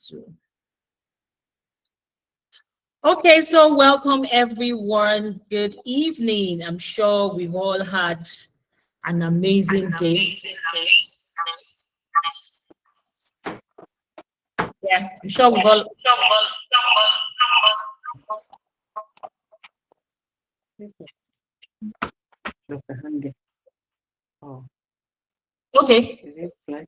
soon. Okay, so welcome everyone. Good evening. I'm sure we've all had an amazing day. Yeah, I'm sure we've all. Okay,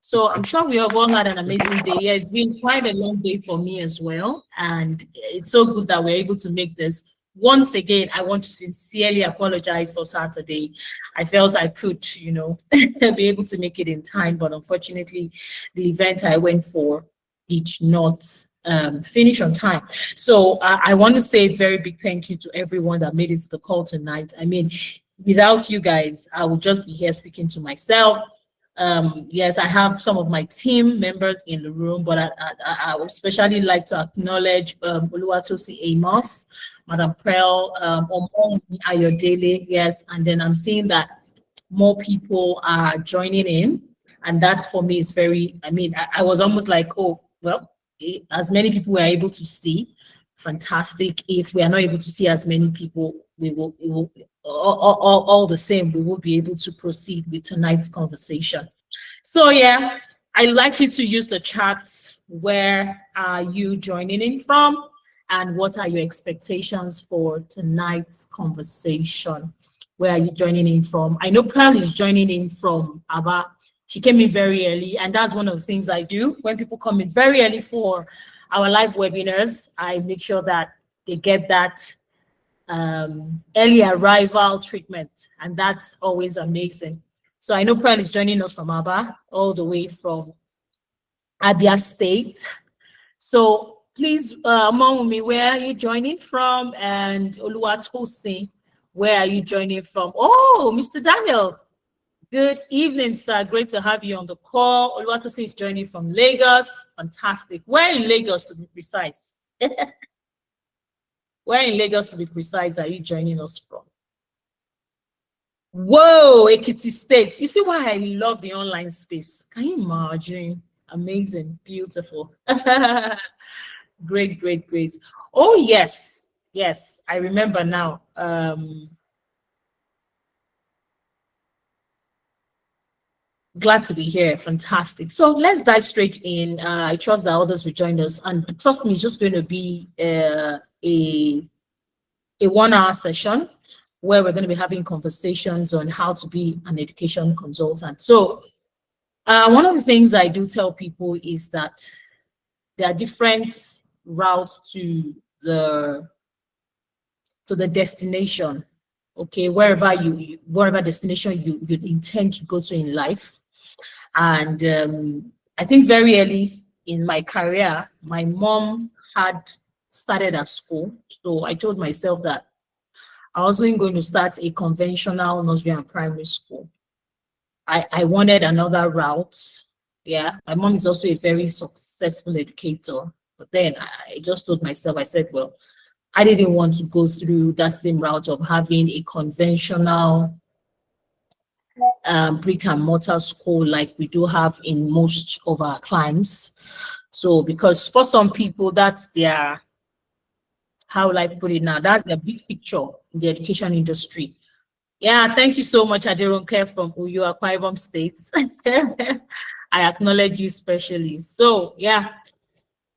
so I'm sure we have all had an amazing day. Yeah, it's been quite a long day for me as well, and it's so good that we're able to make this. Once again, I want to sincerely apologize for Saturday. I felt I could, be able to make it in time, but unfortunately, the event I went for did not finish on time. So I want to say a very big thank you to everyone that made it to the call tonight. I mean, without you guys, I would just be here speaking to myself. Yes, I have some of my team members in the room, but I would especially like to acknowledge Oluwatosi Amos, Madam Prel, Omon Ayodele, yes, and then I'm seeing that more people are joining in, and that for me is very, I was almost like, oh, well, as many people were able to see, fantastic. If we are not able to see as many people, we will all the same, we will be able to proceed with tonight's conversation. So yeah, I'd like you to use the chats. Where are you joining in from? And what are your expectations for tonight's conversation? Where are you joining in from? I know Pearl is joining in from Aba. She came in very early, and that's one of the things I do. When people come in very early for our live webinars, I make sure that they get that early arrival treatment, and that's always amazing. So I know Pearl is joining us from Aba, all the way from Abia State. So please, Mommy, where are you joining from? And Oluwatosin, where are you joining from? Oh, Mr. Daniel, good evening, sir. Great to have you on the call. Oluwatosin is joining from Lagos. Fantastic. Where in Lagos, to be precise? Where in Lagos, to be precise, are you joining us from? Whoa, Ekiti State. You see why I love the online space. Can you imagine? Amazing, beautiful. Great, great, great. Oh, yes. Yes, I remember now. Glad to be here. Fantastic. So let's dive straight in. I trust that others will join us. And trust me, it's just going to be a 1-hour session where we're going to be having conversations on how to be an education consultant. So one of the things I do tell people is that there are different routes to the destination. Okay, wherever destination you intend to go to in life. And I think very early in my career, my mom had started at school. So I told myself that I wasn't going to start a conventional nursery and primary school. I wanted another route. Yeah, my mom is also a very successful educator. But then I just told myself, I said, well, I didn't want to go through that same route of having a conventional brick and mortar school like we do have in most of our climes. So because for some people, that's their, how will I put it now, that's their big picture in the education industry. Yeah, thank you so much, Adironke from Uyo, Akwa Ibom State. I acknowledge you specially. So yeah,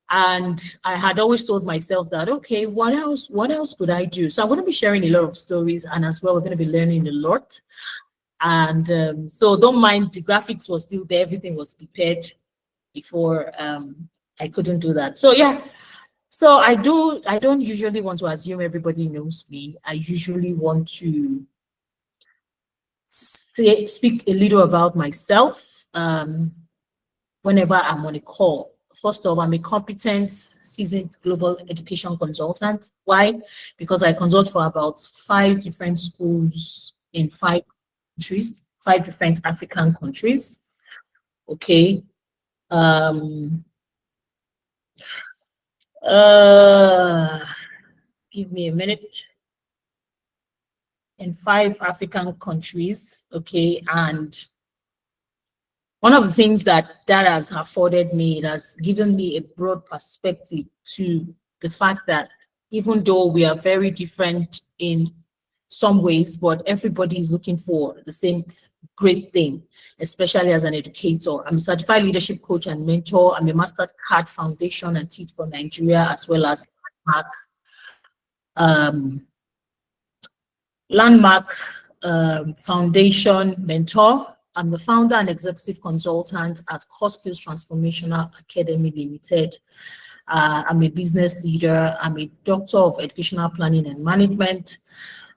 and I had always told myself that, okay, what else could I do? So I'm going to be sharing a lot of stories, and as well, we're going to be learning a lot. And so don't mind, the graphics was still there, everything was prepared before I couldn't do that. So yeah, so I don't usually want to assume everybody knows me. I usually want to speak a little about myself whenever I'm on a call. First of all, I'm a competent, seasoned global education consultant. Why? Because I consult for about 5 different schools in 5 countries, 5 different African countries. Okay. Give me a minute. In 5 African countries, okay, and One of the things that has afforded me, it has given me a broad perspective to the fact that even though we are very different in some ways, but everybody is looking for the same great thing, especially as an educator. I'm a certified leadership coach and mentor. I'm a Mastercard Foundation and Teach for Nigeria, as well as um, Landmark Foundation mentor. I'm the founder and executive consultant at Core Skills Transformational Academy Limited. I'm a business leader. I'm a doctor of educational planning and management.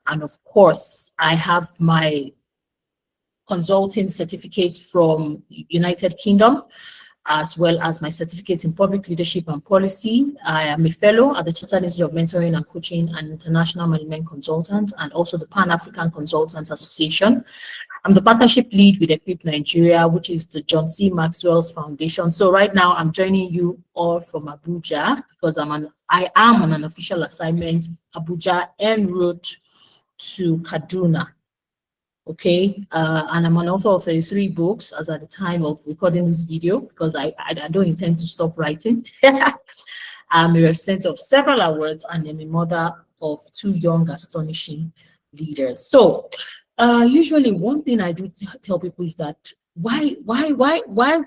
And of course, I have my consulting certificate from United Kingdom, as well as my certificate in public leadership and policy. I am a fellow at the Chartered Institute of Mentoring and Coaching and International Management Consultant, and also the Pan-African Consultants Association. I'm the partnership lead with Equip Nigeria, which is the John C. Maxwell's Foundation. So right now I'm joining you all from Abuja because I am on an official assignment, Abuja en route to Kaduna. Okay, and I'm an author of 33 books as at the time of recording this video because I don't intend to stop writing. I'm a recipient of several awards and I'm a mother of 2 young, astonishing leaders. So, usually one thing I do tell people is that why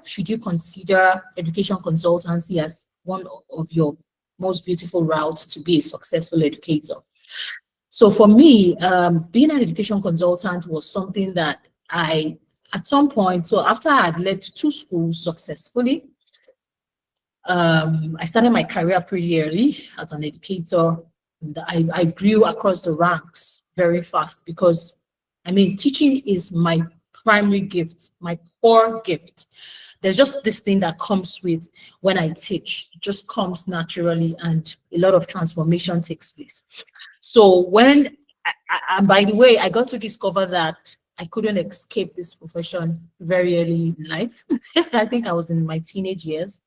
should you consider education consultancy as one of your most beautiful routes to be a successful educator? So for me, being an education consultant was something that at some point, so after I had left 2 schools successfully, I started my career pretty early as an educator. And I grew across the ranks very fast because, I mean, teaching is my primary gift, my core gift. There's just this thing that comes with when I teach, it just comes naturally and a lot of transformation takes place. So when, and by the way, I got to discover that I couldn't escape this profession very early in life. I think I was in my teenage years.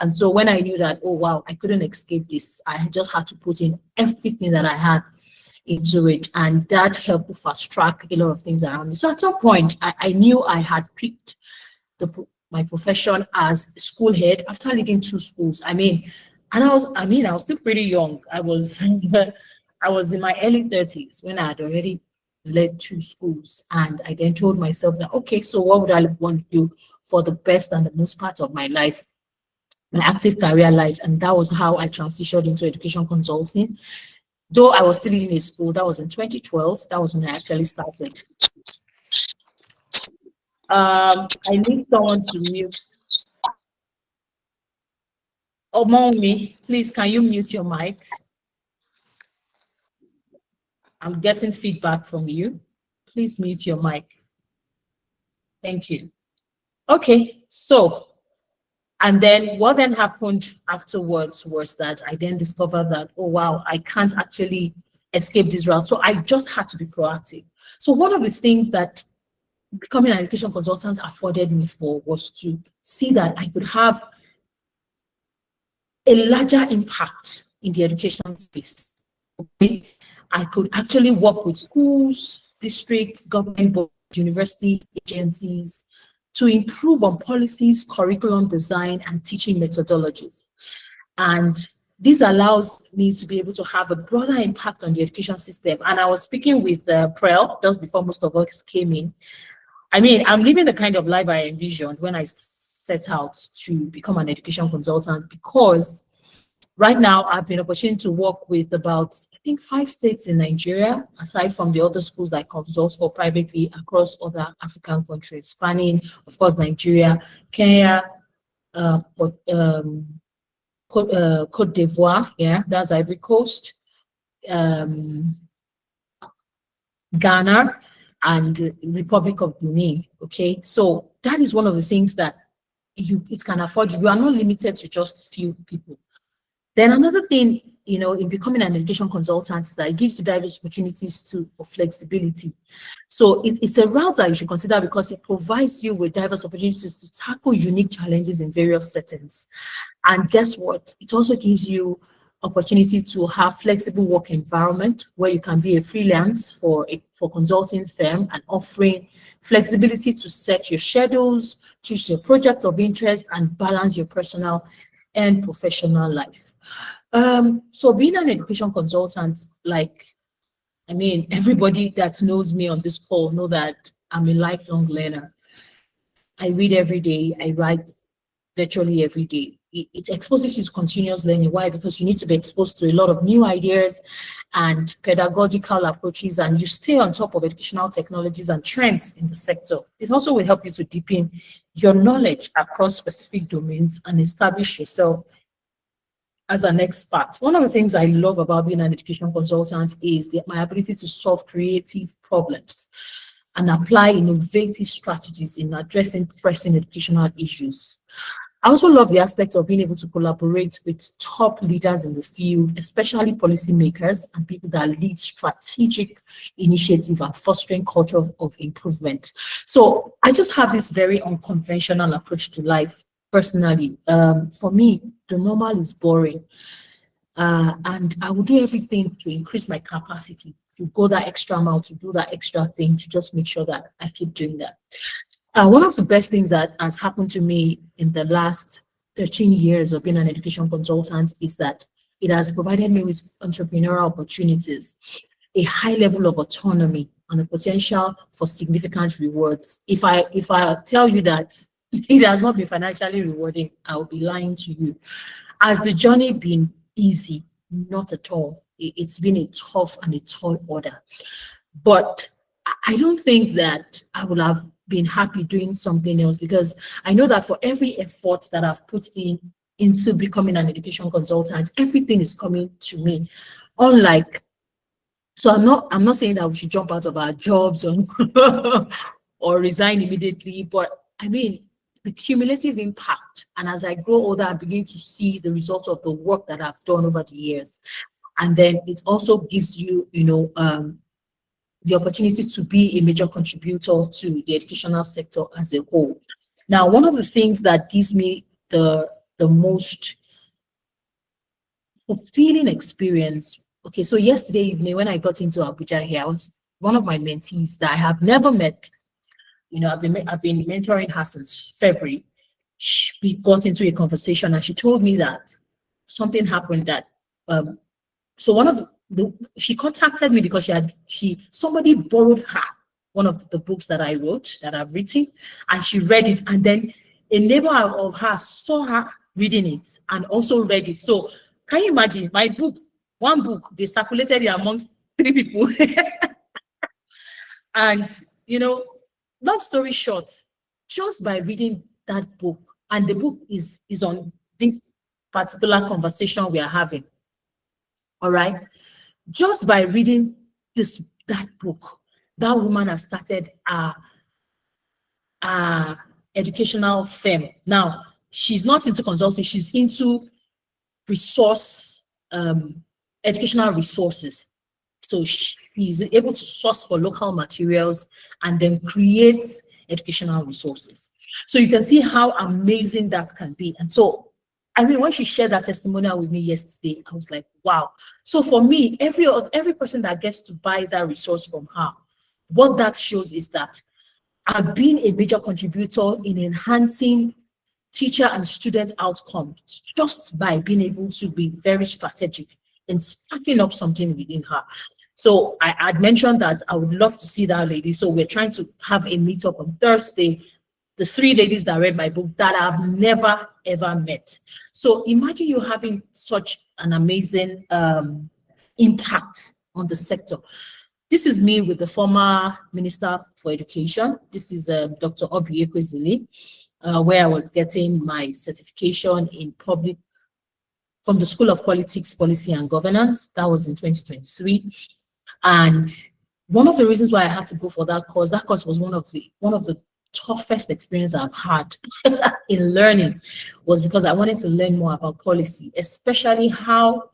And so when I knew that, oh, wow, I couldn't escape this, I just had to put in everything that I had into it. And that helped to fast track a lot of things around me. So at some point, I knew I had picked my profession as a school head after leading 2 schools. I mean, I was still pretty young. I was I was in my early 30s when I had already led 2 schools. And I then told myself that, okay, so what would I want to do for the best and the most part of my life, my active career life? And that was how I transitioned into education consulting. Though I was still in a school, that was in 2012. That was when I actually started. I need someone to mute. Oh, mommy, please, can you mute your mic? I'm getting feedback from you. Please mute your mic. Thank you. Okay, so, and then what then happened afterwards was that I then discovered that, oh, wow, I can't actually escape this route. So I just had to be proactive. So one of the things that becoming an education consultant afforded me for was to see that I could have a larger impact in the education space. Okay? I could actually work with schools, districts, government boards, university agencies to improve on policies, curriculum design, and teaching methodologies. And this allows me to be able to have a broader impact on the education system. And I was speaking with Prel just before most of us came in. I mean, I'm living the kind of life I envisioned when I set out to become an education consultant, because right now I've been opportunity to work with about, I think, 5 states in Nigeria, aside from the other schools I consult for privately across other African countries, spanning, of course, Nigeria, Kenya, Cote d'Ivoire, yeah, that's Ivory Coast, Ghana, and Republic of Benin. Okay, so that is one of the things that it can afford you. You are not limited to just few people. Then another thing, you know, in becoming an education consultant is that it gives you diverse opportunities for flexibility. So it's a route that you should consider because it provides you with diverse opportunities to tackle unique challenges in various settings. And guess what? It also gives you opportunity to have flexible work environment where you can be a freelance for consulting firm and offering flexibility to set your schedules, choose your project of interest, and balance your personal and professional life. So being an education consultant, like, I mean, everybody that knows me on this call know that I'm a lifelong learner. I read every day, I write virtually every day. It exposes you to continuous learning. Why? Because you need to be exposed to a lot of new ideas and pedagogical approaches, and you stay on top of educational technologies and trends in the sector. It also will help you to deepen your knowledge across specific domains and establish yourself as an expert. One of the things I love about being an education consultant is my ability to solve creative problems and apply innovative strategies in addressing pressing educational issues. I also love the aspect of being able to collaborate with top leaders in the field, especially policymakers and people that lead strategic initiatives and fostering culture of improvement. So I just have this very unconventional approach to life personally. For me, the normal is boring. And I will do everything to increase my capacity to go that extra mile, to do that extra thing, to just make sure that I keep doing that. One of the best things that has happened to me in the last 13 years of being an education consultant is that it has provided me with entrepreneurial opportunities, a high level of autonomy, and a potential for significant rewards. If I tell you that it has not been financially rewarding, I will be lying to you. Has the journey been easy? Not at all. It's been a tough and a tall order. But I don't think that I would have been happy doing something else, because I know that for every effort that I've put into becoming an education consultant, everything is coming to me. Unlike, so I'm not saying that we should jump out of our jobs or, or resign immediately, but I mean, the cumulative impact. And as I grow older, I begin to see the results of the work that I've done over the years. And then it also gives you, the opportunity to be a major contributor to the educational sector as a whole. Now, one of the things that gives me the most fulfilling experience. Okay, so yesterday evening when I got into Abuja here, I was one of my mentees that I have never met. I've been mentoring her since February. We got into a conversation and she told me that something happened that so one of she contacted me because somebody borrowed her one of the books that I wrote, that I've written, and she read it, and then a neighbor of her saw her reading it and also read it. So can you imagine my book, one book, they circulated it amongst 3 people. And long story short, just by reading that book, and the book is on this particular conversation we are having. All right. Just by reading that book, that woman has started a educational firm. Now, she's not into consulting, she's into educational resources. So she's able to source for local materials and then create educational resources. So you can see how amazing that can be. And so, I mean, when she shared that testimonial with me yesterday, I was like, wow. So for me, every person that gets to buy that resource from her, what that shows is that I've been a major contributor in enhancing teacher and student outcomes just by being able to be very strategic in sparking up something within her. So I had mentioned that I would love to see that lady. So we're trying to have a meetup on Thursday. The 3 ladies that read my book that I've never, ever met. So imagine you having such an amazing impact on the sector. This is me with the former Minister for Education. This is Dr. Obi Ekwezili, where I was getting my certification in public from the School of Politics, Policy and Governance. That was in 2023. And one of the reasons why I had to go for that course was one of the toughest experience I've had in learning, was because I wanted to learn more about policy, especially how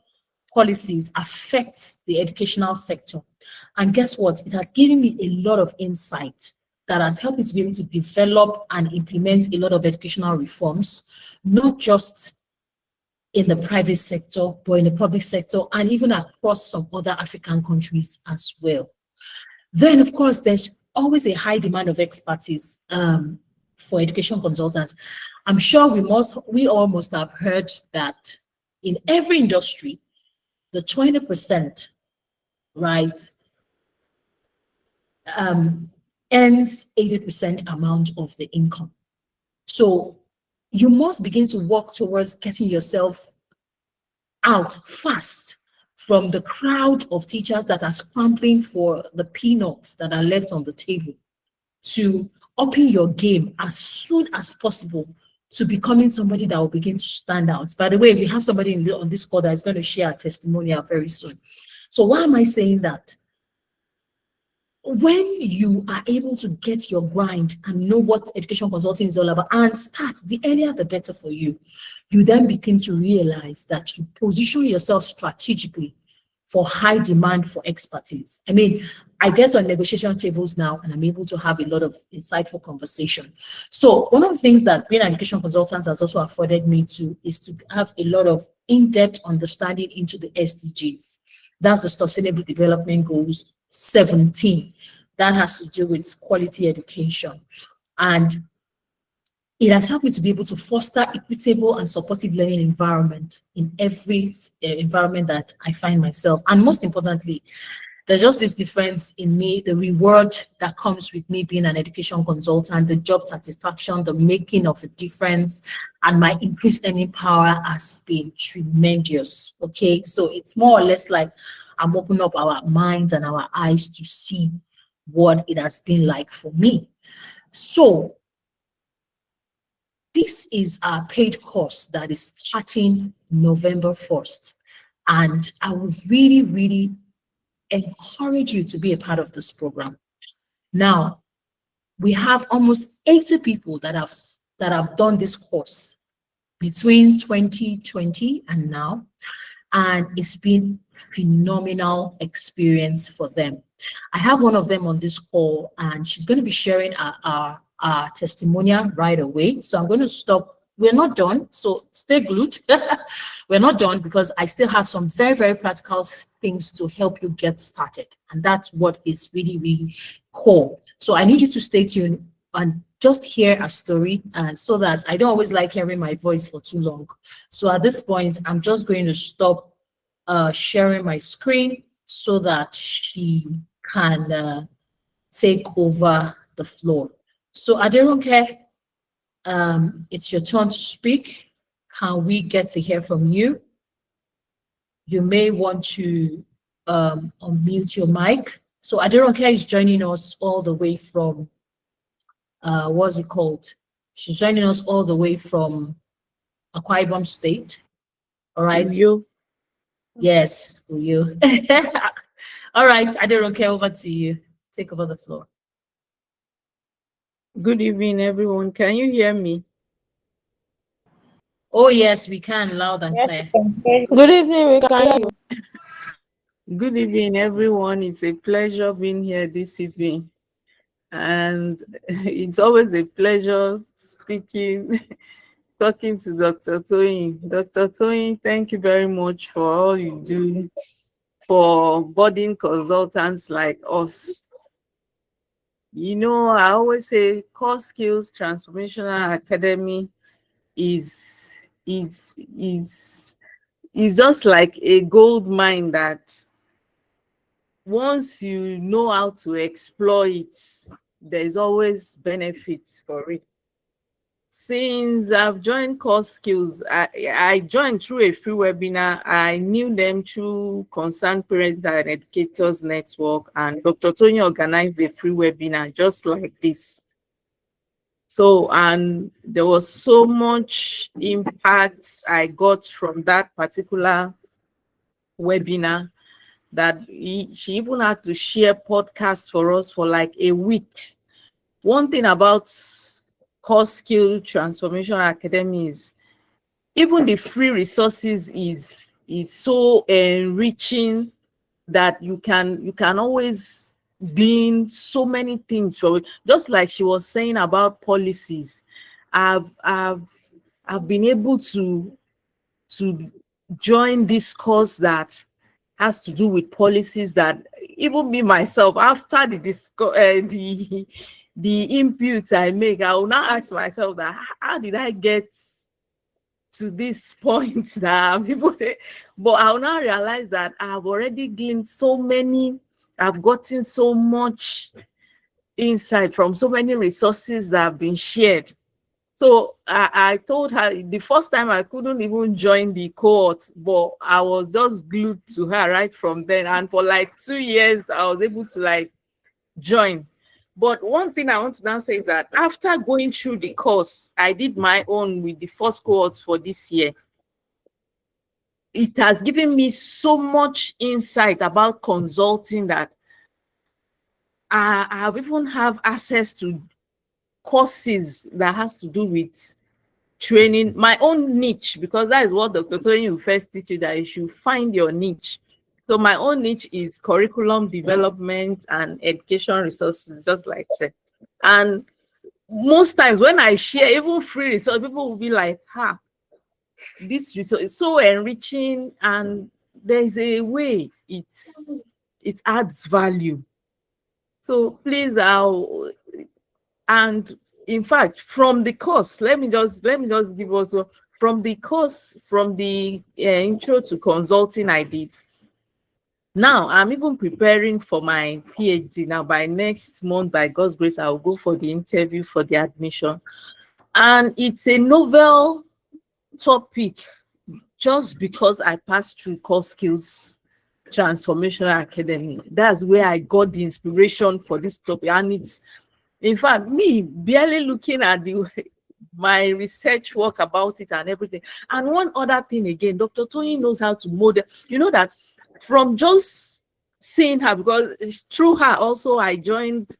policies affect the educational sector. And guess what? It has given me a lot of insight that has helped me to be able to develop and implement a lot of educational reforms, not just in the private sector, but in the public sector, and even across some other African countries as well. Then, of course, there's always a high demand of expertise for education consultants. I'm sure we all must have heard that in every industry, the 20%, right, earns 80% amount of the income. So you must begin to work towards getting yourself out fast from the crowd of teachers that are scrambling for the peanuts that are left on the table, to upping your game as soon as possible to becoming somebody that will begin to stand out. By the way, we have somebody on this call that is going to share a testimonial very soon. So why am I saying that? When you are able to get your grind and know what education consulting is all about and start, the earlier the better for you, you then begin to realize that you position yourself strategically for high demand for expertise. I mean, I get on negotiation tables now and I'm able to have a lot of insightful conversation. So one of the things that being an education consultant has also afforded me to is to have a lot of in-depth understanding into the SDGs. That's the Sustainable Development Goals 17. That has to do with quality education. And it has helped me to be able to foster equitable and supportive learning environment in every environment that I find myself. And most importantly, there's just this difference in me, the reward that comes with me being an education consultant, the job satisfaction, the making of a difference, and my increased earning power has been tremendous. Okay, so it's more or less like I'm opening up our minds and our eyes to see what it has been like for me. So this is our paid course that is starting November 1st. And I would really, really encourage you to be a part of this program. Now, we have almost 80 people that have done this course between 2020 and now, and it's been phenomenal experience for them. I have one of them on this call, and she's going to be sharing our testimonial right away. So I'm going to stop. We're not done, so stay glued. We're not done because I still have some very, very practical things to help you get started. And that's what is really, really cool. So I need you to stay tuned and just hear a story, so that I don't always like hearing my voice for too long. So at this point, I'm just going to stop sharing my screen so that she can take over the floor. So Aderonke, it's your turn to speak. Can we get to hear from you? You may want to unmute your mic. So Aderonke is joining us all the way from, what's it called? She's joining us all the way from Akwa Ibom State. All right. You. Yes, you. All right, Aderonke, over to you. Take over the floor. Good evening, everyone. Can you hear me? Oh, yes, we can, loud and clear. Good evening, we can hear you. Good evening, everyone. It's a pleasure being here this evening. And it's always a pleasure speaking, talking to Dr. Toyin. Dr. Toyin, thank you very much for all you do for budding consultants like us. You know, I always say Core Skills Transformational Academy is just like a gold mine that once you know how to exploit, there's always benefits for it. Since I've joined Core Skills, I joined through a free webinar. I knew them through Concerned Parents and Educators Network, and Dr. Tony organized a free webinar just like this. So, and there was so much impact I got from that particular webinar that she even had to share podcasts for us for like a week. One thing about Core Skill Transformation Academy is even the free resources is so enriching that you can always glean so many things from it. Just like she was saying about policies, I've been able to to join this course that has to do with policies that even me myself, after the inputs I make, I will now ask myself that how did I get to this point that people, but I'll now realize that I've already gleaned so many, I've gotten so much insight from so many resources that have been shared. So I told her the first time I couldn't even join the cohort, but I was just glued to her right from then. And for like 2 years, I was able to like join. But one thing I want to now say is that after going through the course, I did my own with the first cohort for this year. It has given me so much insight about consulting that I have even have access to courses that has to do with training, my own niche, because that is what Dr. Tony will first teach you, that you should find your niche. So my own niche is curriculum development and education resources, just like that. And most times when I share even free resources, people will be like, this resource is so enriching, and there's a way it adds value. So please, and in fact, from the course, let me just give also from the course, from the intro to consulting I did. Now I'm even preparing for my PhD. Now by next month, by God's grace, I'll go for the interview for the admission. And it's a novel topic just because I passed through Core Skills Transformational Academy. That's where I got the inspiration for this topic. And it's, in fact, me barely looking at my research work about it and everything. And one other thing again, Dr. Tony knows how to model. You know that from just seeing her, because through her also I joined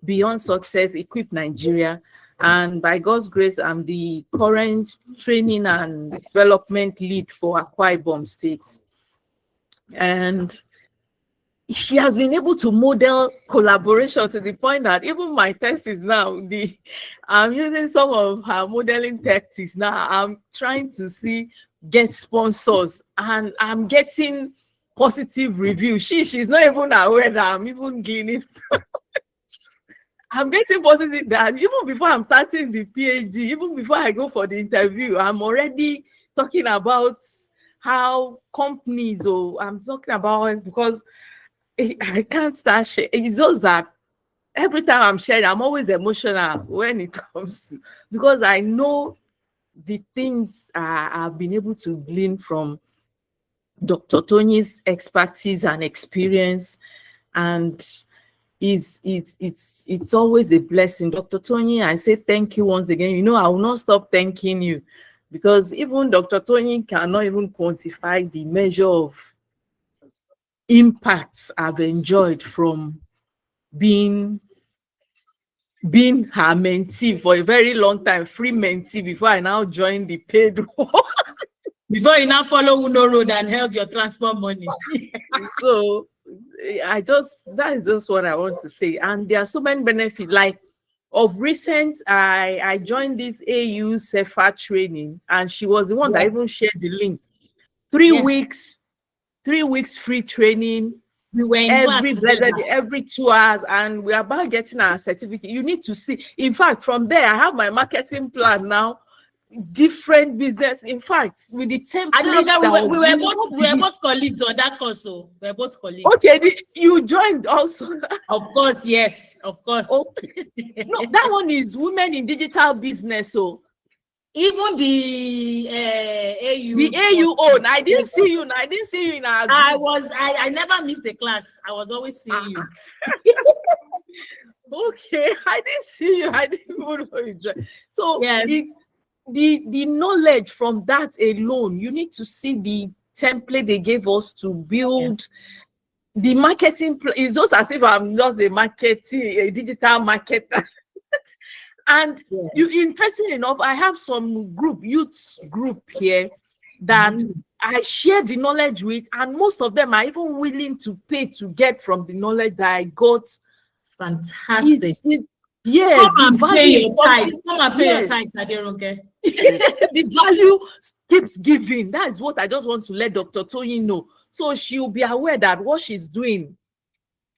Beyond Success Equip Nigeria. And by God's grace, I'm the current training and development lead for Akwa Ibom State. And she has been able to model collaboration to the point that even my test is now, I'm using some of her modeling tactics now. I'm trying to get sponsors, and I'm getting positive reviews. She's not even aware that I'm even gaining. I'm getting positive that even before I'm starting the PhD, even before I go for the interview, I'm already talking about how companies, or I'm talking about it because I can't start sharing. It's just that every time I'm sharing, I'm always emotional when it comes to, because I know the things I've been able to glean from Dr. Tony's expertise and experience, and it's always a blessing. Dr. Tony, I say thank you once again. You know, I will not stop thanking you, because even Dr. Tony cannot even quantify the measure of impacts I've enjoyed from being her mentee for a very long time, free mentee, before I now joined the paid one. Before you now follow Uno Road and held your transport money. So that is just what I want to say. And there are so many benefits. Like of recent, I joined this AU CEFA training, and she was the one that even shared the link. 3 weeks, 3 weeks free training. We were in every 2 hours, and we're about getting our certificate. You need to see. In fact, from there, I have my marketing plan now. Different business. In fact, with the template. I don't know, we were both colleagues on that course. So we were both colleagues. Okay, you joined also. Of course, yes, of course. Okay. No, that one is Women in Digital Business. So even the AU. The AU own. I didn't see you. I didn't see you in our group. I never missed the class. I was always seeing you. Okay, I didn't see you. I didn't even know you joined. So yes. It's the knowledge from that alone. You need to see the template they gave us to build the marketing. It's just as if I'm just a digital marketer. And you, interesting enough, I have some youth group here that I share the knowledge with, and most of them are even willing to pay to get from the knowledge that I got. Fantastic. Yes, Come the and pay value your is something. tithes. Come and pay your Yes, tithes, Aderonke. the value keeps giving. That is what I just want to let Dr. Tony know. So she'll be aware that what she's doing,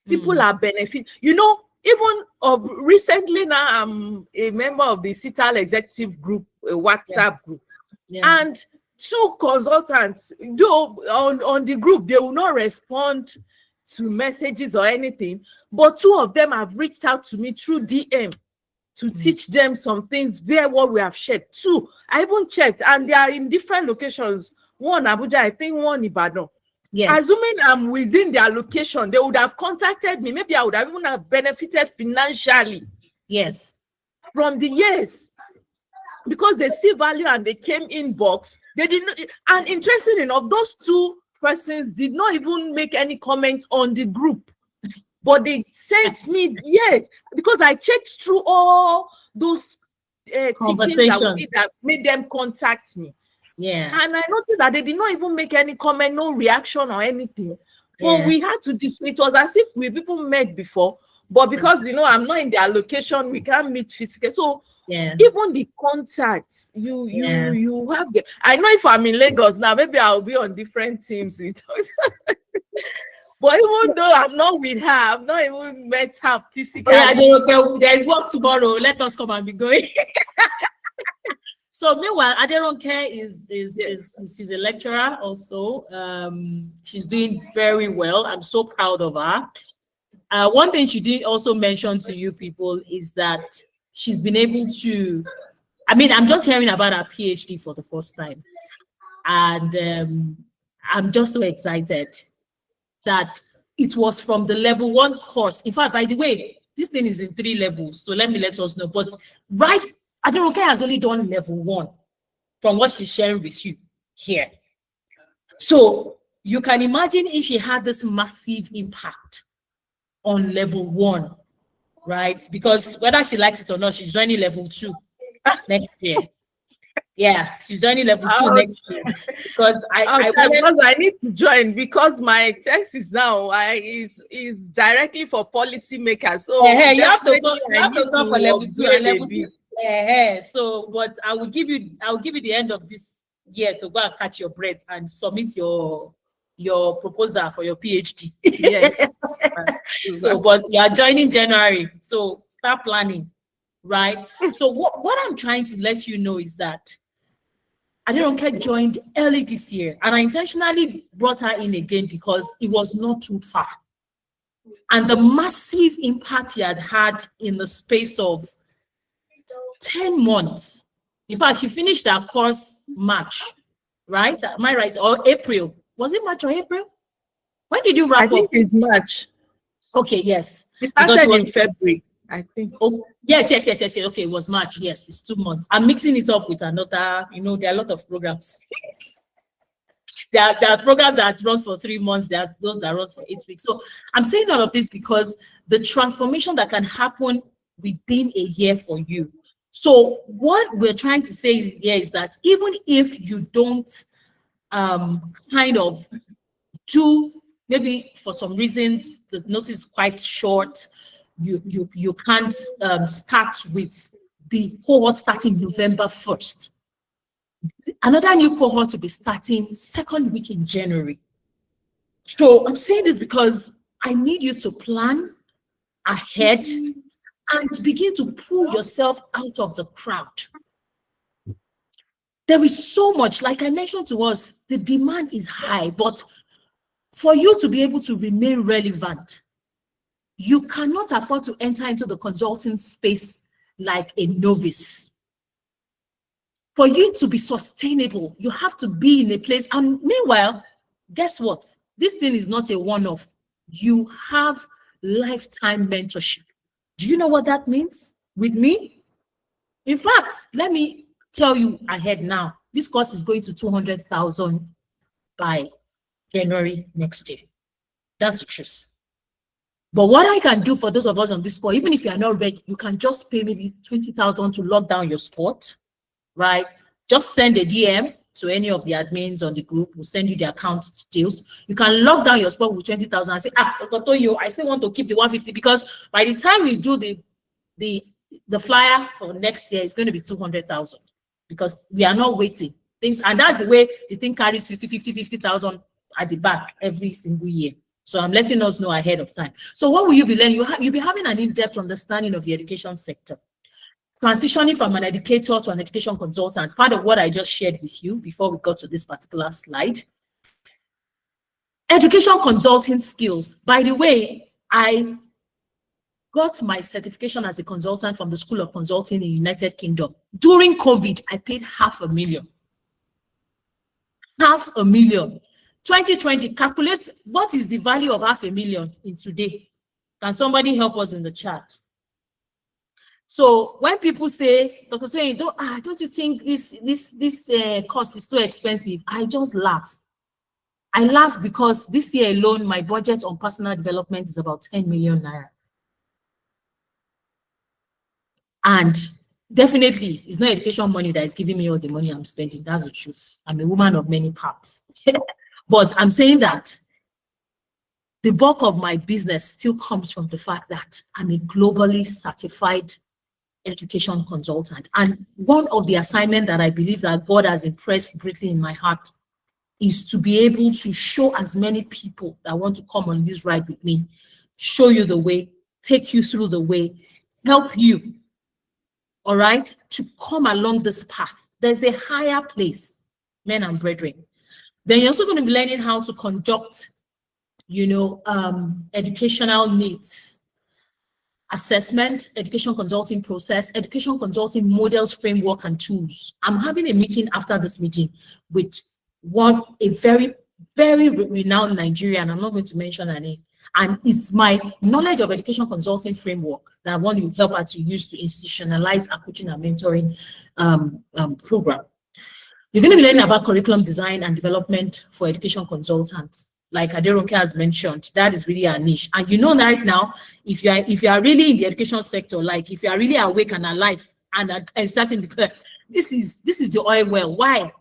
people are benefit. You know, even of recently now, I'm a member of the CITAL executive group, a WhatsApp group, Yeah. and two consultants, though on the group, they will not respond to messages or anything, but two of them have reached out to me through DM to teach them some things via what we have shared. Two, I even checked, and they are in different locations. One Abuja, I think one Ibadan. Yes. Assuming I'm within their location, they would have contacted me. Maybe I would have even have benefited financially Yes. from the years, because they see value and they came inbox. They did not, and interesting enough, those two persons did not even make any comments on the group, but they sent me, yes, because I checked through all those teachings that we Conversation. did that made them contact me. Yeah. And I noticed that they did not even make any comment, no reaction or anything. But Yeah. we had to discuss. It was as if we've even met before. But because, you know, I'm not in their location, we can't meet physically. So Yeah. even the contacts, you have. I know if I'm in Lagos now, maybe I'll be on different teams with us. But even though I'm not with her, I've not even met her physically. Oh, yeah, Aderonke, there is work tomorrow. Let us come and be going. So meanwhile, Aderonke is she's a lecturer also. She's doing very well. I'm so proud of her. One thing she did also mention to you people is that she's been able to, I mean, I'm just hearing about her PhD for the first time. And I'm just so excited that it was from the level 1 course. In fact, by the way, this thing is in 3 levels. So let us know. But right, Aderonke has only done level 1 from what she's sharing with you here. So you can imagine if she had this massive impact on level 1, right? Because whether she likes it or not, she's joining level 2 next year. Yeah, she's joining level 2 next year. Because because I need to join, because my thesis now is directly for policymakers. So you have to go, for level 2 and level 2. So, but I will give you the end of this year to go and catch your breath and submit your proposal for your PhD. Yes. So, but you are joining January, so start planning, right? So what I'm trying to let you know is that Aderonke joined early this year, and I intentionally brought her in again because it was not too far. And the massive impact she had in the space of 10 months. In fact, she finished her course March, right? Am I right? Or April. Was it March or April? When did you wrap up? I think it's March. Okay, yes. It started in February, I think. Oh, yes. Okay, it was March. Yes, it's 2 months. I'm mixing it up with another, there are a lot of programs. there are programs that runs for 3 months. There are those that runs for 8 weeks. So I'm saying all of this because the transformation that can happen within a year for you. So what we're trying to say here is that even if you don't kind of do, maybe for some reasons the notice is quite short, you can't start with the cohort starting November 1st. Another new cohort will be starting 2nd week in January. So I'm saying this because I need you to plan ahead and begin to pull yourself out of the crowd. There is so much, like I mentioned to us, the demand is high, but for you to be able to remain relevant, you cannot afford to enter into the consulting space like a novice. For you to be sustainable, you have to be in a place. And meanwhile, guess what? This thing is not a one-off. You have lifetime mentorship. Do you know what that means with me? In fact, let me tell you ahead now. This course is going to 200,000 by January next year. That's the truth. But what I can do for those of us on this call, even if you are not ready, you can just pay maybe 20,000 to lock down your spot, right? Just send a DM to any of the admins on the group. We'll send you the account details. You can lock down your spot with 20,000 and say, Dr. Toyo, I still want to keep the 150, because by the time we do the the flyer for next year is going to be 200,000 because we are not waiting. Things, and that's the way the thing carries 50,000 at the back every single year. So I'm letting us know ahead of time. So what will you be learning? You'll be having an in-depth understanding of the education sector, transitioning from an educator to an education consultant, part of what I just shared with you before we got to this particular slide. Education consulting skills. By the way, I got my certification as a consultant from the School of Consulting in the United Kingdom. During COVID, I paid $500,000. $500,000. 2020, calculate what is the value of $500,000 in today. Can somebody help us in the chat? So when people say, Dr. Twain, don't you think this cost is too expensive? I just laugh. I laugh because this year alone, my budget on personal development is about 10 million naira. And definitely, it's not education money that is giving me all the money I'm spending. That's the truth. I'm a woman of many parts. But I'm saying that the bulk of my business still comes from the fact that I'm a globally certified education consultant. And one of the assignments that I believe that God has impressed greatly in my heart is to be able to show as many people that want to come on this ride with me, show you the way, take you through the way, help you, all right, to come along this path. There's a higher place, men and brethren. Then you're also going to be learning how to conduct, educational needs assessment, education consulting process, education consulting models, framework, and tools. I'm having a meeting after this meeting with a very, very renowned Nigerian. I'm not going to mention her name. And it's my knowledge of education consulting framework that I want to help her to use to institutionalize our coaching and mentoring program. You're going to be learning about curriculum design and development for education consultants. Like Aderonke has mentioned, that is really our niche. And you know right now, if you are really in the education sector, like if you are really awake and alive and starting to, this is the oil well. Why?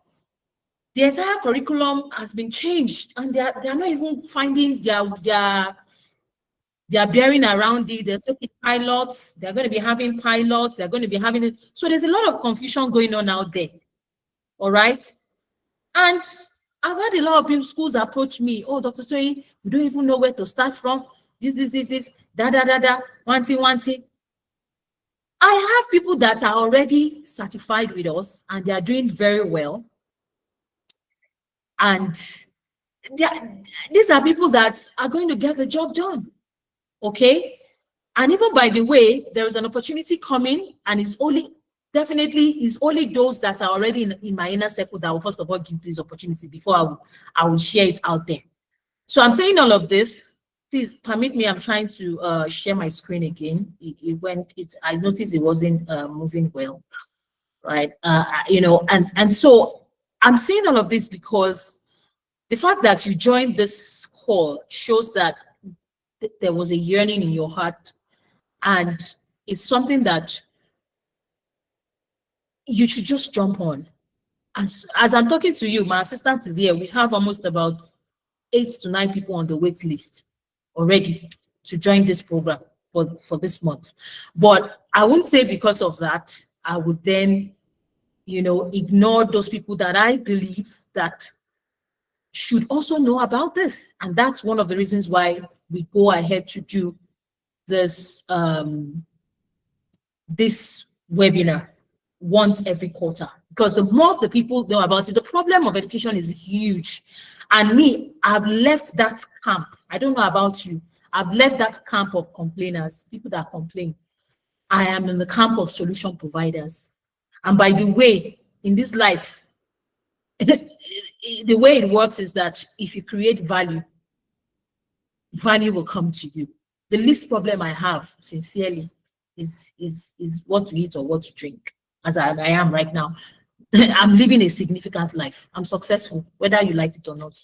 The entire curriculum has been changed, and they are not even finding their bearing around it. There's so many pilots. They're going to be having pilots. They're going to be having it. So there's a lot of confusion going on out there. All right. And I've had a lot of people, schools approach me. Oh, Dr. Soyi, we don't even know where to start from. This, one thing. I have people that are already certified with us and they are doing very well. And these are people that are going to get the job done. Okay. And even by the way, there is an opportunity coming, and it's only those that are already in my inner circle that will first of all give this opportunity before I will share it out there. So I'm saying all of this. Please permit me. I'm trying to share my screen again. I noticed it wasn't moving well, right? And so I'm saying all of this because the fact that you joined this call shows that there was a yearning in your heart, and it's something that you should just jump on. As I'm talking to you, my assistant is here. We have almost about 8 to 9 people on the wait list already to join this program for this month. But I won't say because of that, I would then, ignore those people that I believe that should also know about this. And that's one of the reasons why we go ahead to do this, this webinar once every quarter, because the more the people know about it, the problem of education is huge. And me, I've left that camp. I don't know about you. I've left that camp of complainers, people that complain. I am in the camp of solution providers. And by the way, in this life, the way it works is that if you create value, value will come to you. The least problem I have, sincerely, is what to eat or what to drink. As I am right now, I'm living a significant life. I'm successful, whether you like it or not.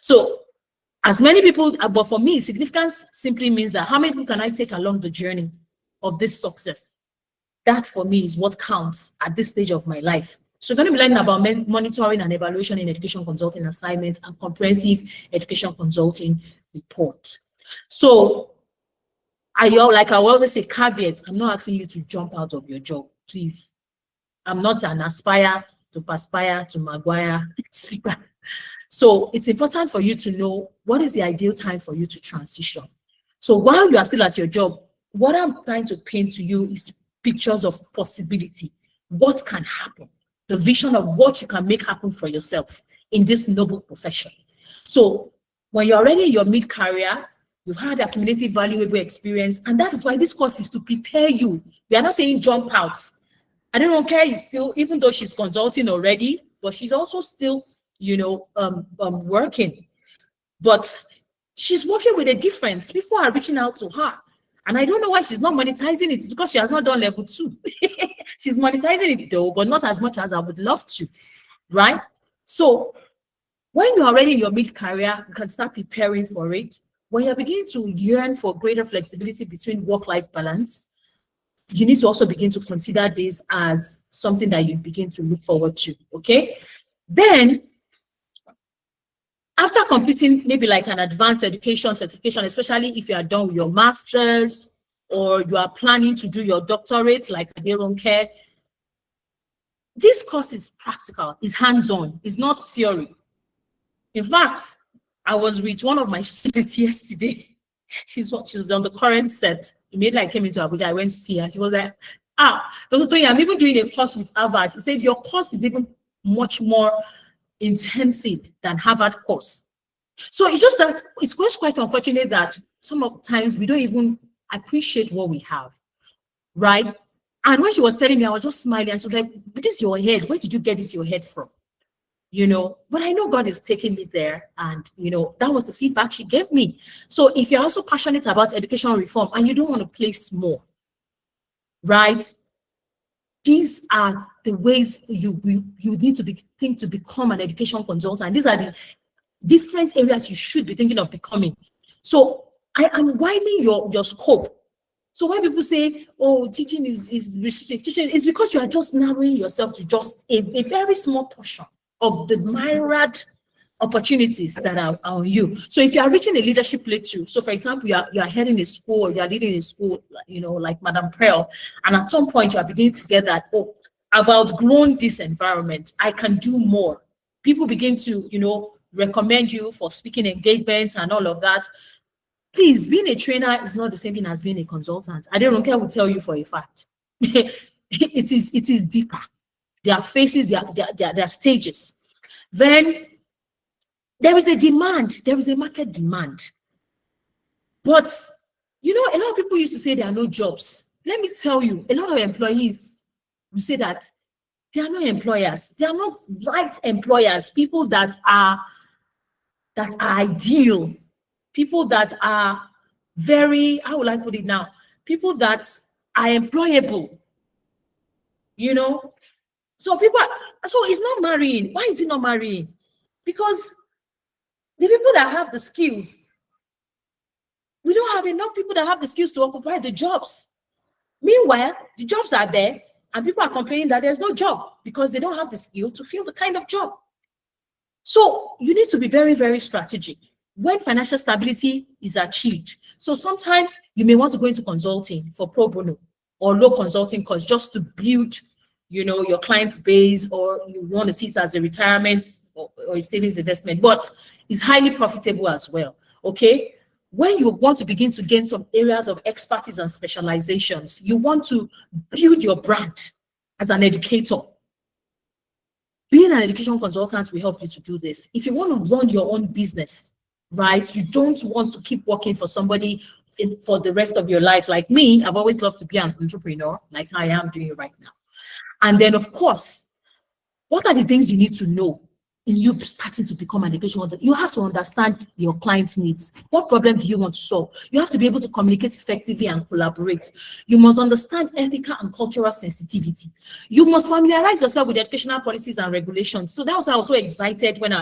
So, as many people, but for me, significance simply means that how many people can I take along the journey of this success? That for me is what counts at this stage of my life. So we're going to be learning about monitoring and evaluation in education consulting assignments and comprehensive education consulting report. So like I always say, caveat, I'm not asking you to jump out of your job, please. I'm not an aspire to perspire to Maguire speaker. So it's important for you to know what is the ideal time for you to transition. So while you are still at your job, what I'm trying to paint to you is pictures of possibility. What can happen? The vision of what you can make happen for yourself in this noble profession. So when you're already in your mid-career, you've had a cumulative valuable experience, and that is why this course is to prepare you. We are not saying jump out. I don't care, is still, even though she's consulting already, but she's also still, working. But she's working with a difference. People are reaching out to her. And I don't know why she's not monetizing it. It's because she has not done level 2. She's monetizing it though, but not as much as I would love to, right? So when you're already in your mid-career, you can start preparing for it. When you're beginning to yearn for greater flexibility between work-life balance, you need to also begin to consider this as something that you begin to look forward to, okay? Then, after completing maybe like an advanced education certification, especially if you are done with your master's or you are planning to do your doctorate, like they don't care, this course is practical, is hands-on, it's not theory. In fact, I was with one of my students yesterday. She's on the current set. Immediately I came into Abuja, I went to see her. She was like, Dr. Toyin, I'm even doing a course with Harvard. He said, your course is even much more intensive than Harvard course. So it's just that it's quite unfortunate that sometimes we don't even appreciate what we have, right? And when she was telling me, I was just smiling, and she was like, this is your head. Where did you get this your head from? But I know God is taking me there, and that was the feedback she gave me. So if you're also passionate about education reform and you don't want to play small, right? These are the ways you need to think to become an education consultant. These are the different areas you should be thinking of becoming. So I am widening your scope. So when people say, oh, teaching is restricted, teaching is because you are just narrowing yourself to just a very small portion of the myriad opportunities that are on you. So if you are reaching a leadership plateau, so for example, you are heading a school, you are leading a school, like Madam Pearl, and at some point you are beginning to get that, oh, I've outgrown this environment, I can do more. People begin to, recommend you for speaking engagements and all of that. Please, being a trainer is not the same thing as being a consultant. I don't care, I will tell you for a fact. It is deeper. There are phases, there are stages. Then there is a demand, there is a market demand. But, a lot of people used to say there are no jobs. Let me tell you, a lot of employees will say that they are not employers. They are not right employers, people that are ideal, people that are very, how will I put it now? People that are employable, So he's not marrying. Why is he not marrying? Because the people that have the skills, we don't have enough people that have the skills to occupy the jobs. Meanwhile, the jobs are there and people are complaining that there's no job because they don't have the skill to fill the kind of job. So you need to be very, very strategic when financial stability is achieved. So sometimes you may want to go into consulting for pro bono or low consulting costs just to build your client base, or you want to see it as a retirement or a savings investment, but it's highly profitable as well, okay? When you want to begin to gain some areas of expertise and specializations, you want to build your brand as an educator. Being an education consultant will help you to do this. If you want to run your own business, right, you don't want to keep working for somebody for the rest of your life. Like me, I've always loved to be an entrepreneur, like I am doing right now. And then, of course, what are the things you need to know in you starting to become an education consultant? You have to understand your client's needs. What problem do you want to solve? You have to be able to communicate effectively and collaborate. You must understand ethical and cultural sensitivity. You must familiarize yourself with educational policies and regulations. So that was why I was so excited when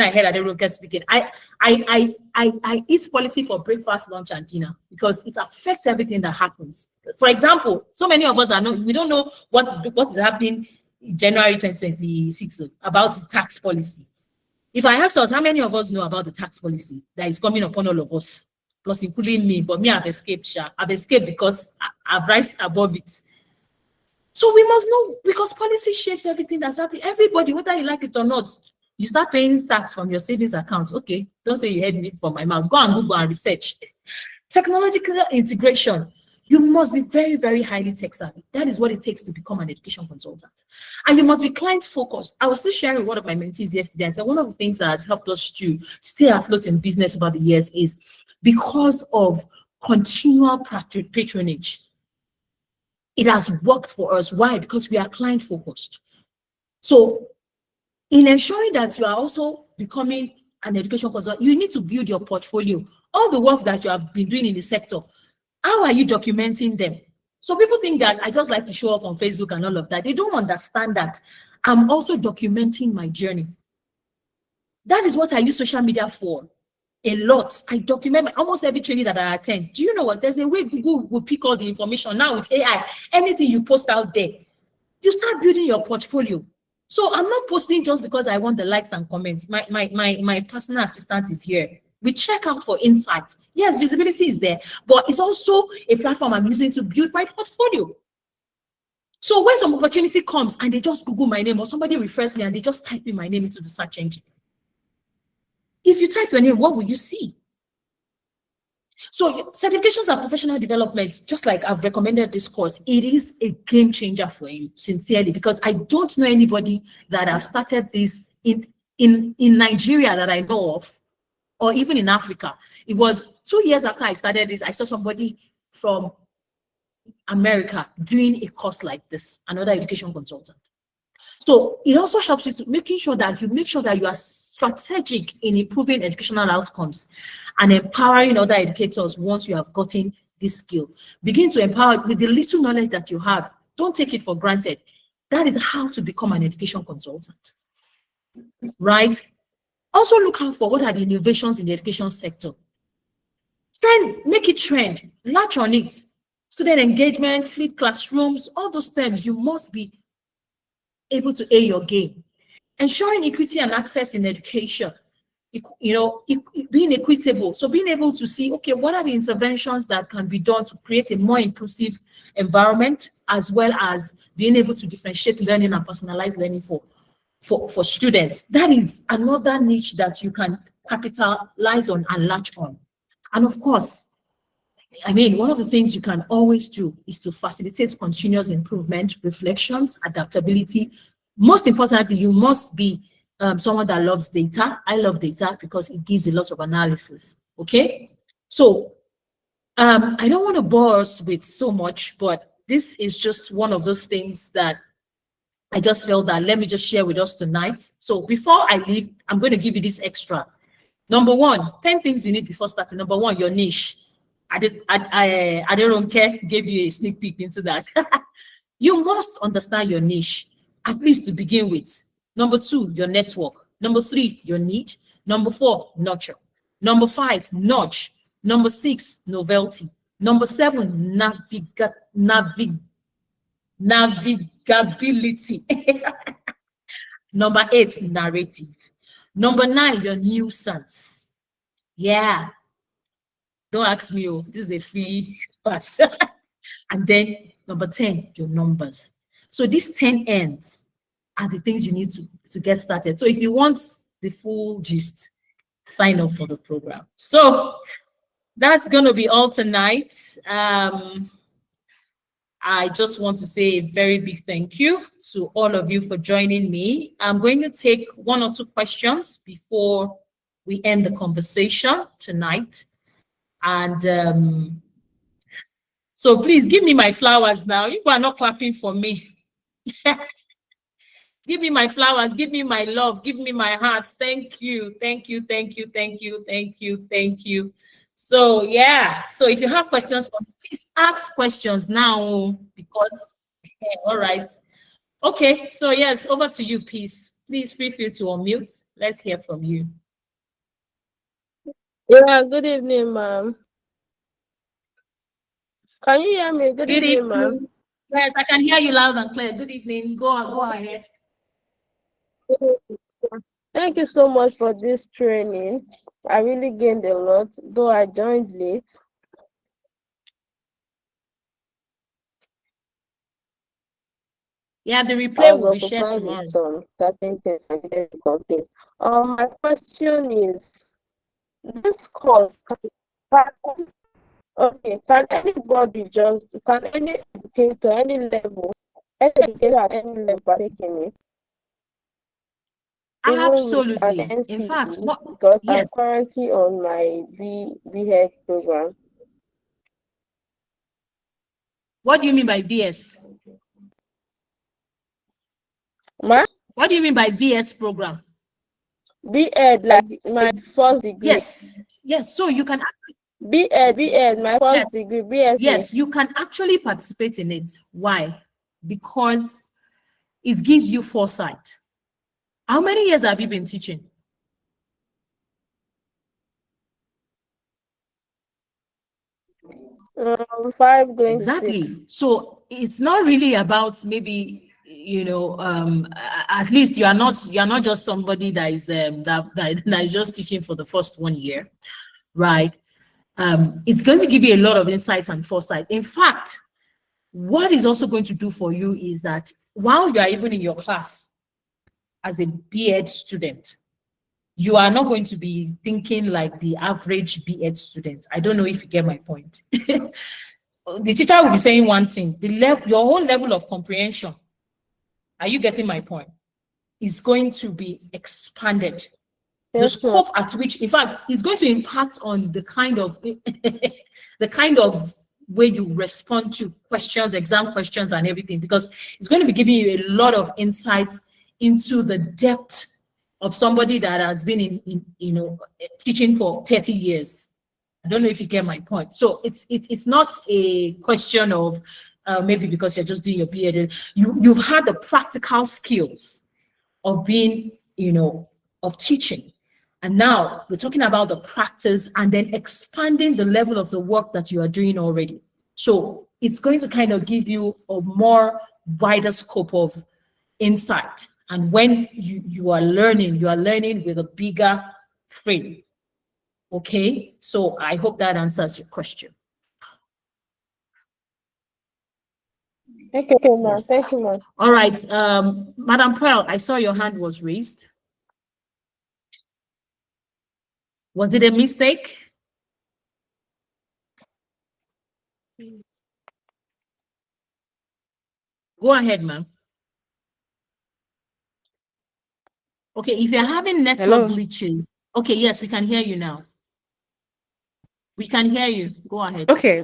I heard Aderoke speaking. I eat policy for breakfast, lunch, and dinner because it affects everything that happens. For example, so many of us we don't know what is happening in January 2026 about the tax policy. If I ask us, how many of us know about the tax policy that is coming upon all of us? plus including me, but me, I've escaped, Sha. I've escaped because I've risen above it. So we must know, because policy shapes everything that's happening. Everybody, whether you like it or not, you start paying tax from your savings account. Okay, don't say you heard me from my mouth. Go and Google and research. Technological integration. You must be very, very highly tech savvy. That is what it takes to become an education consultant. And you must be client focused. I was still sharing with one of my mentees yesterday. I said one of the things that has helped us to stay afloat in business over the years is because of continual patronage. It has worked for us. Why? Because we are client focused. So in ensuring that you are also becoming an education consultant, you need to build your portfolio. All the works that you have been doing in the sector, how are you documenting them? So people think that I just like to show off on Facebook and all of that. They don't understand that I'm also documenting my journey. That is what I use social media for. A lot. I document almost every training that I attend. Do you know what? There's a way Google will pick all the information now with AI. Anything you post out there, you start building your portfolio. So I'm not posting just because I want the likes and comments. My personal assistant is here. We check out for insight. Yes, visibility is there, but it's also a platform I'm using to build my portfolio. So when some opportunity comes and they just Google my name, or somebody refers me and they just type in my name into the search engine, if you type your name, what will you see? So certifications and professional development, just like I've recommended this course, it is a game changer for you, sincerely, because I don't know anybody that have started this in Nigeria that I know of, or even in Africa. It was 2 years after I started this, I saw somebody from America doing a course like this, another education consultant. So it also helps you to make sure that you are strategic in improving educational outcomes and empowering other educators once you have gotten this skill. Begin to empower with the little knowledge that you have. Don't take it for granted. That is how to become an education consultant, right? Also look out for what are the innovations in the education sector. Make it trend, latch on it. Student engagement, flipped classrooms, all those terms, you must be able to aid your game. Ensuring equity and access in education, being equitable. So being able to see, okay, what are the interventions that can be done to create a more inclusive environment, as well as being able to differentiate learning and personalize learning for students. That is another niche that you can capitalize on and latch on. And of course, one of the things you can always do is to facilitate continuous improvement, reflections, adaptability. Most importantly, you must be someone that loves data. I love data because it gives a lot of analysis. Okay, so I don't want to bore us with so much, but this is just one of those things that I just felt that let me just share with us tonight. So before I leave, I'm going to give you this extra. Number one, 10 things you need before starting. Number one, your niche. I don't care, gave you a sneak peek into that. You must understand your niche, at least to begin with. Number two, your network. Number three, your need. Number four, nurture. Number five, nudge. Number six, novelty. Number seven, navigability. Number eight, narrative. Number nine, your nuisance. Yeah. Don't ask me, oh, this is a free class. And then number 10, your numbers. So these 10 ends are the things you need to get started. So if you want the full gist, sign up for the program. So that's going to be all tonight. I just want to say a very big thank you to all of you for joining me. I'm going to take one or two questions before we end the conversation tonight. And so please give me my flowers now. You are not clapping for me. Give me my flowers, give me my love, give me my heart. Thank you, thank you, thank you, thank you, thank you, thank you. So yeah, so if you have questions for me, please ask questions now, because all right. Okay, so yes, over to you, please. Please feel free to unmute. Let's hear from you. Yeah, good evening, ma'am. Can you hear me? Good evening, ma'am. Yes, I can hear you loud and clear. Good evening. Go ahead. Thank you so much for this training. I really gained a lot, though I joined late. Yeah, the I replay will was be shared occupied with tomorrow. some certain things I needed to complete. My question is, this course, can, okay, can anybody just, can any educator, any level, any educator at any level partake in it, even with an Absolutely. In fact, NCE, what? because I'm Yes. currently on my VH program. What do you mean by VS? My What do you mean by VS program? B.Ed, like my first degree. Yes. Yes. So you can. B.Ed, my Yes. first degree, BSc. Yes, you can actually participate in it. Why? Because it gives you foresight. How many years have you been teaching? 5 going to 6. Exactly. So it's not really about maybe at least you are not just somebody that is that is just teaching for the first 1 year, right? It's going to give you a lot of insights and foresight. In fact, what is also going to do for you is that while you are even in your class as a B.Ed student, you are not going to be thinking like the average B.Ed student. I don't know if you get my point. The teacher will be saying one thing, your own level of comprehension, are you getting my point, is going to be expanded. The Yes, ma'am. scope at which, in fact, is going to impact on the kind of the kind of way you respond to questions, exam questions, and everything, because it's going to be giving you a lot of insights into the depth of somebody that has been in teaching for 30 years. I don't know if you get my point. So it's not a question of maybe because you're just doing your PhD. You've had the practical skills of being, of teaching. And now we're talking about the practice and then expanding the level of the work that you are doing already. So it's going to kind of give you a more wider scope of insight. And when you are learning with a bigger frame. Okay, so I hope that answers your question. Okay, ma'am. Yes. Thank you, ma'am. All right, Madam Pearl, I saw your hand was raised. Was it a mistake? Go ahead, ma'am. Okay, if you're having network Hello. glitches, okay, yes, we can hear you now. We can hear you. Go ahead. Okay.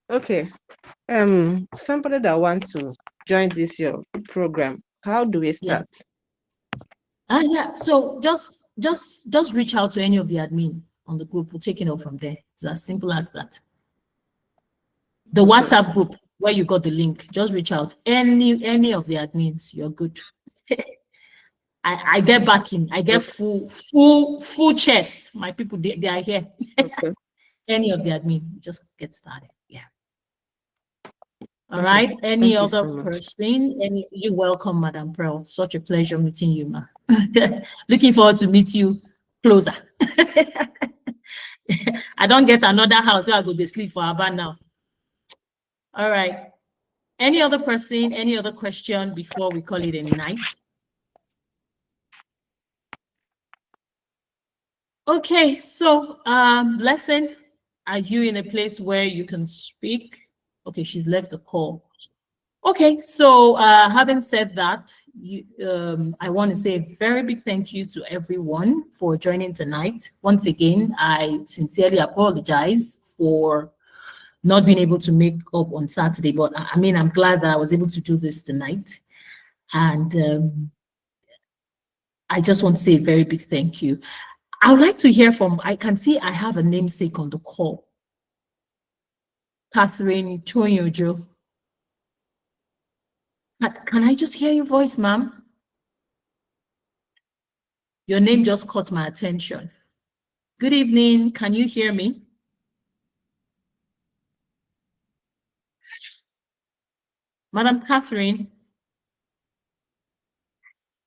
Okay. Somebody that wants to join this your program, how do we Yes. start? Yeah. So just reach out to any of the admin on the group. We'll take it off from there. It's as simple as that. The Okay. WhatsApp group where you got the link, just reach out. Any of the admins, you're good. I get backing. I get full chest. My people, they are here. Okay. Any of the admin, just get started. Yeah. All Okay. right. Any Thank you other so much. person? You're welcome, Madam Pearl. Such a pleasure meeting you, ma. Looking forward to meet you closer. I don't get another house where I go to sleep for Aba now. All right. Any other person? Any other question before we call it a night? Okay. So, Blessing, are you in a place where you can speak? Okay, she's left the call. Okay, so having said that, I want to say a very big thank you to everyone for joining tonight. Once again, I sincerely apologize for not being able to make up on Saturday, but I mean, I'm glad that I was able to do this tonight. And I just want to say a very big thank you. I would like to hear from, I can see I have a namesake on the call. Catherine Tonyojo. Can I just hear your voice, ma'am? Your name just caught my attention. Good evening. Can you hear me? Madam Catherine.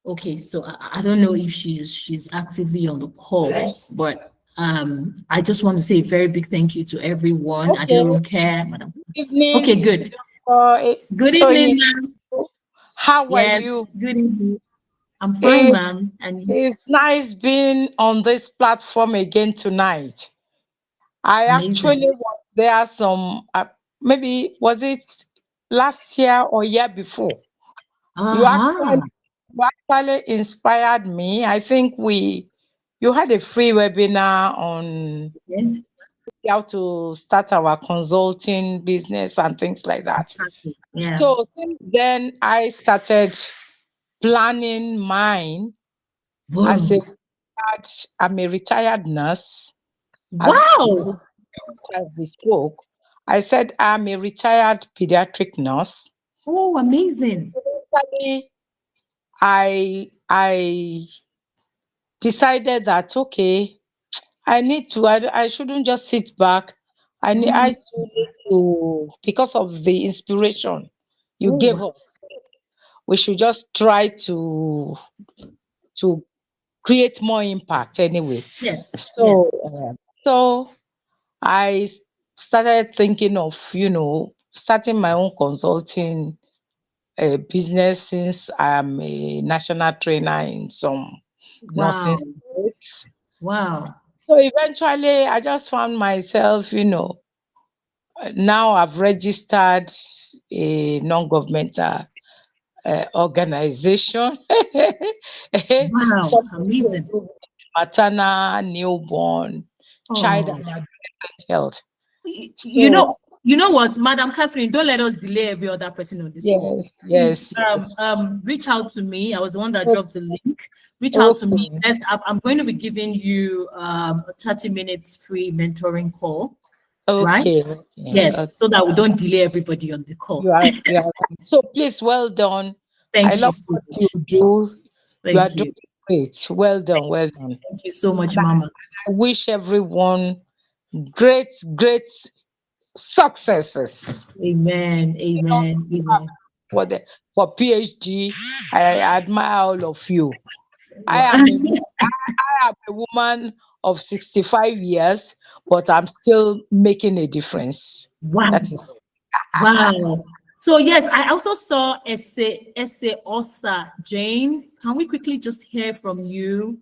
Okay, so I don't know if she's actively on the call, but I just want to say a very big thank you to everyone. I Okay. don't care, madam. Evening. Okay, good. Good So evening, ma'am. how are Yes, you? good evening. I'm fine, It, ma'am. And it's nice being on this platform again tonight. I amazing. actually was there maybe was it last year or year before? You Uh-huh. actually you actually inspired me. I think you had a free webinar on Yeah, how to start our consulting business and things like that. fantastic. Yeah. So since then I started planning mine as Whoa. I'm a retired nurse. I've, Wow. as we spoke, I said I'm a retired pediatric nurse. Oh, amazing. Basically, I decided that okay, I shouldn't just sit back. I Mm. too need to, because of the inspiration you Oh, gave wow. us, we should just try to create more impact anyway. Yes. Yes. So I started thinking of, starting my own consulting business since I'm a national trainer in some nursing Wow. schools. Wow. So eventually I just found myself, now I've registered a non-governmental organization. Wow. Something to Amazing. do with maternal, newborn, child Oh. and adolescent health. Y- You So know, you know what, Madam Catherine, don't let us delay every other person on this call. yes, Please, yes, yes. reach out to me. I was the one that O- dropped the link. Reach out to me. Okay. I'm going to be giving you a 30 minutes free mentoring call, right? Okay. Okay. Yes, so that we don't delay everybody on the call. You are right. So please, well done. I Thank you love so what you much. do. You are Thank doing you. great. Well done, well done. Thank you so much, And Mama. I wish everyone great, great successes. Amen. You know, Amen. Amen. for the for PhD, I admire all of you. I Wow. am a I am a woman of 65 years, but I'm still making a difference. Wow. That is Wow. So yes, I also saw essay Osa Jane. Can we quickly just hear from you?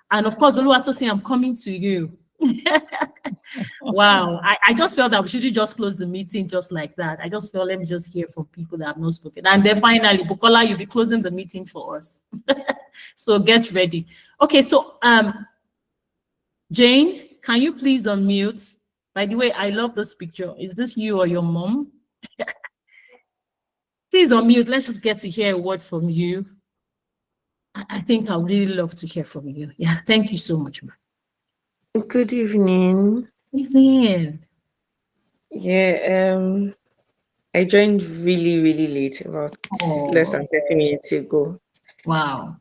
And of course, Oluwatosin, I'm coming to you. Wow. I just felt that we shouldn't just close the meeting just like that. I just felt let me just hear from people that have not spoken. And then finally, Bukola, you'll be closing the meeting for us. So get ready. Okay, so Jane, can you please unmute? By the way, I love this picture. Is this you or your mom? Please unmute. Let's just get to hear a word from you. I think I would really love to hear from you. Yeah, thank you so much, ma. Good evening. Ethan. Yeah, I joined really late, about less Oh, than 30 minutes ago. wow.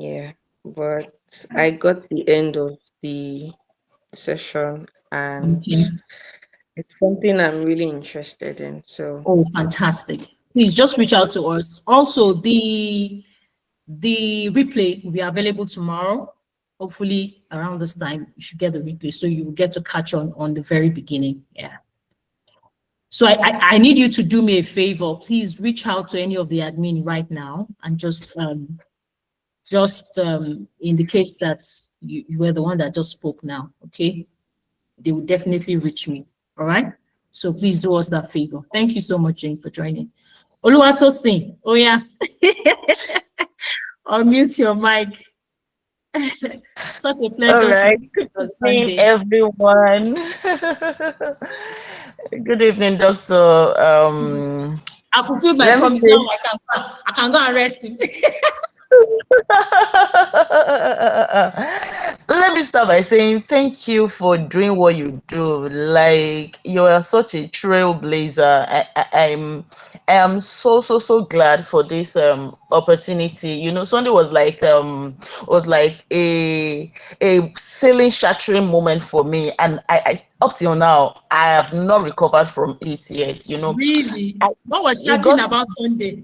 Yeah, but I got the end of the session and Okay. it's something I'm really interested in. So, Oh, fantastic. Please just reach out to us. Also, the replay will be available tomorrow. Hopefully around this time, you should get the replay so you will get to catch on the very beginning. Yeah. So I need you to do me a favor. Please reach out to any of the admin right now and just indicate that you were the one that just spoke now. Okay. They will definitely reach me. All right. So please do us that favor. Thank you so much, Jane, for joining. Oluwatosin. Oh yeah. Unmute your mic. Such a All pleasure to right. be Good on evening, Sunday. everyone. Good evening, Doctor. I fulfilled my Let me promise. say Now I can go and rest him. Let me start by saying thank you for doing what you do. Like you are such a trailblazer. I am so glad for this opportunity. You know, Sunday was like a ceiling shattering moment for me, and I up till now I have not recovered from it yet. You know, Really? I, What was it chatting got about Sunday?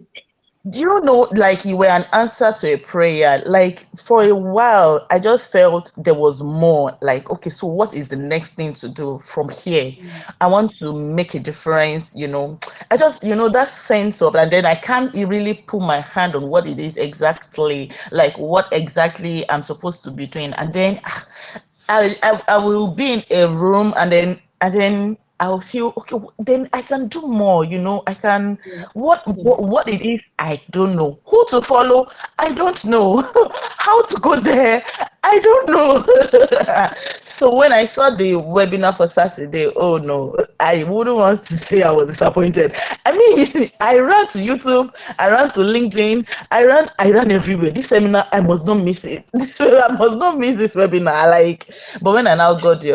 do you know, like you were an answer to a prayer? Like for a while, I just felt there was more. Like, okay, so what is the next thing to do from here? I want to make a difference, you know. I just, that sense of, and then I can't really put my hand on what it is exactly, like what exactly I'm supposed to be doing. And then I will be in a room, and then I'll feel okay. Then I can do more. I can. Yeah. What it is, I don't know. Who to follow, I don't know. How to go there, I don't know. So when I saw the webinar for Saturday, oh no, I wouldn't want to say I was disappointed. I mean, I ran to YouTube, I ran to LinkedIn, I ran everywhere. This seminar, I must not miss it. I must not miss this webinar. Like, but when I now got the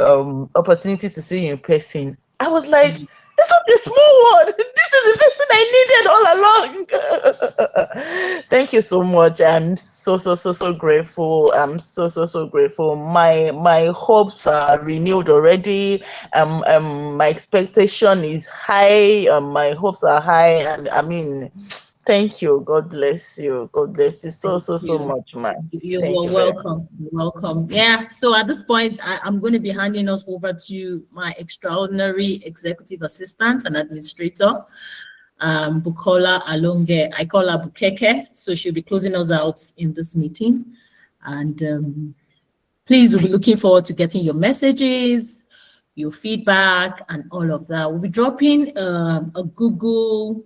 opportunity to see you in person, I was like, it's not a small one. This is the person I needed all along. Thank you so much. I'm so grateful. I'm so grateful. My hopes are renewed already. My expectation is high. My hopes are high, and I mean, thank you. God bless you. God bless you Thank so you. much, man. You're Thank you very much. welcome. You're welcome. Yeah. So at this point, I'm going to be handing us over to my extraordinary executive assistant and administrator, Bukola Alonge. I call her Bukeke. So she'll be closing us out in this meeting. And please, we'll be looking forward to getting your messages, your feedback, and all of that. We'll be dropping a Google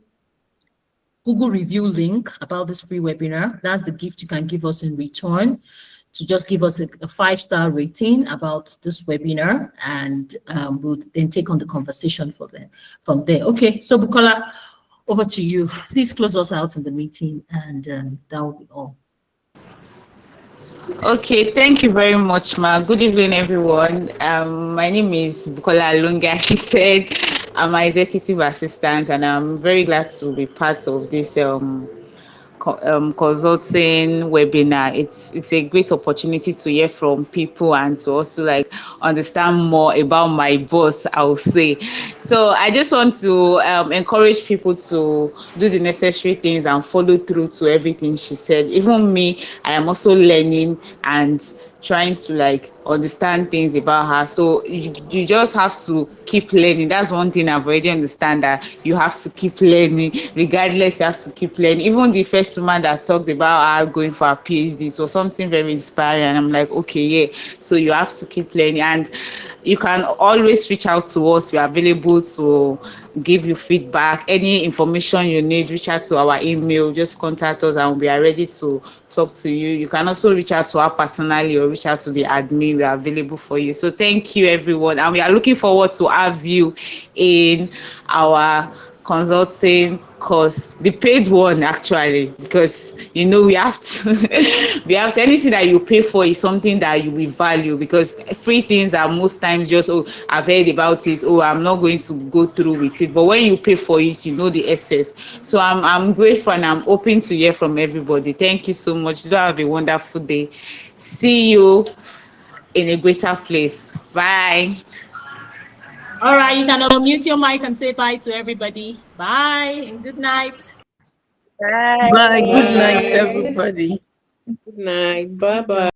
review link about this free webinar. That's the gift you can give us in return, to just give us a 5-star rating about this webinar, and we'll then take on the conversation from there. Okay, so Bukola, over to you. Please close us out in the meeting, and that will be all. Okay, thank you very much, Ma. Good evening, everyone. My name is Bukola Alunga. She said I'm my executive assistant, and I'm very glad to be part of this consulting webinar. It's a great opportunity to hear from people and to also like understand more about my boss, I'll say. So I just want to encourage people to do the necessary things and follow through to everything she said. Even me, I am also learning and trying to like understand things about her. So you just have to keep learning. That's one thing I've already understand, that you have to keep learning. Regardless, you have to keep learning. Even the first woman that talked about her going for a PhD, it was something very inspiring. And I'm like, okay, yeah. So you have to keep learning, and you can always reach out to us. We are available to give you feedback. Any information you need, reach out to our email. Just contact us, and we are ready to talk to you. You can also reach out to us personally or reach out to the admin. We are available for you. So thank you, everyone, and we are looking forward to have you in our consulting course, the paid one actually, because we have to anything that you pay for is something that you will value, because free things are most times just, oh, I've heard about it, oh, I'm not going to go through with it. But when you pay for it, you know the essence. So I'm grateful, and I'm open to hear from everybody. Thank you so much. Do have a wonderful day. See you in a greater place. Bye. All right, you can unmute your mic and say bye to everybody. Bye and good night. Bye. Good night, Bye. everybody. Good night. Bye bye.